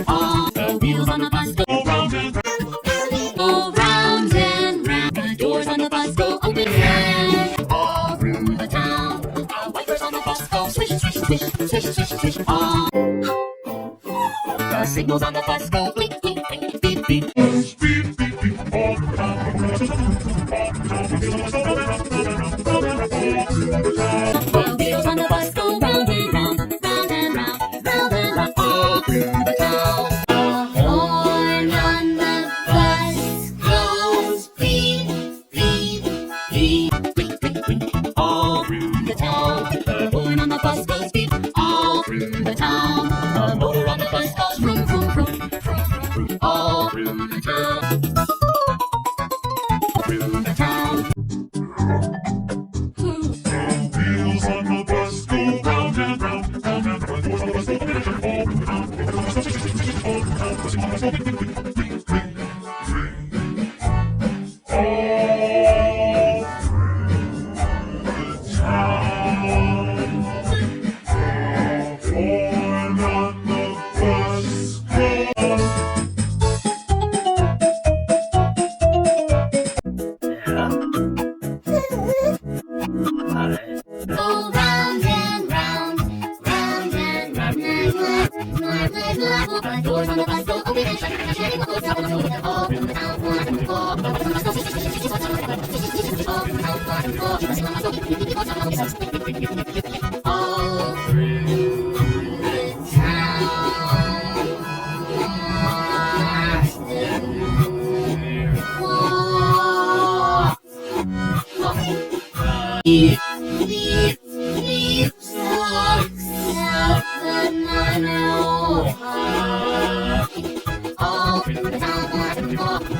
All the wheels on the bus go round and round, go round and round. The doors on the bus go open and all through the town. The wipers on the bus go swish, swish, swish, swish, swish, swish. All the signals on the bus go blink, blink, blink, beep, beep. Beep, beep, beep, all the time. The wheels on the bus go round and round, round and round, round and round, all through the town. The horn on the bus goes beep, beep, beep, beep, beep, beep, all through the town. The horn on the bus goes beep, all through the town. The motor on the bus goes vroom, vroom, vroom, vroom, vroom, all through the town. Through the town. Wheels on the bus go round and round, round and round. Doors on the bus go open and shut all through the town. All through the town. The signal on the bus go ring, ring, ring, ring, ring, ring. All through the town. The horn on the bus goes. Go round and round, round and round. The doors on the bus go open and shut, shutting the doors down all through the town. All through the town, all through the town. All through beep, beep, beep, stop, stop, all through the town, all through the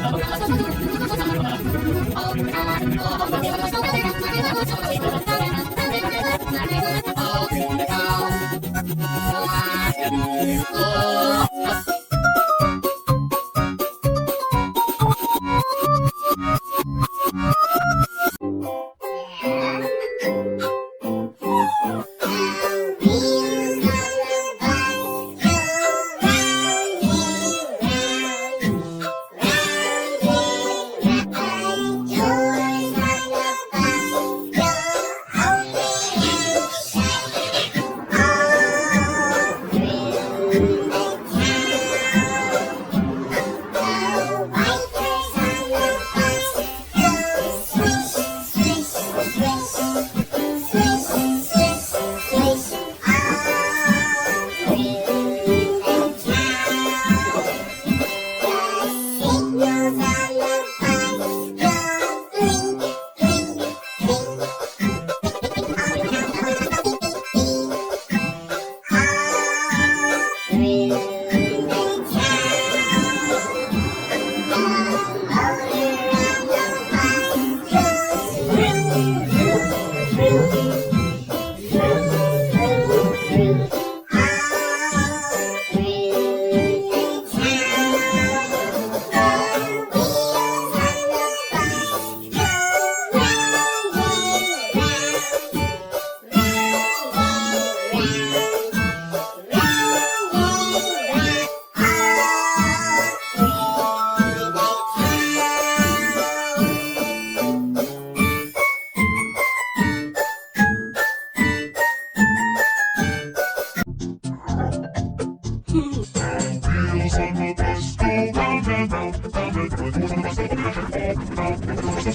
Wheels on the bus go round and round, round and round. The doors on the bus go open and shut all through the town. All through the town,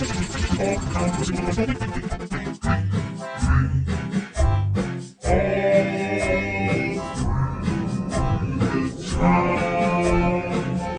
the signal on the bus go beep, beep, beep, beep, beep.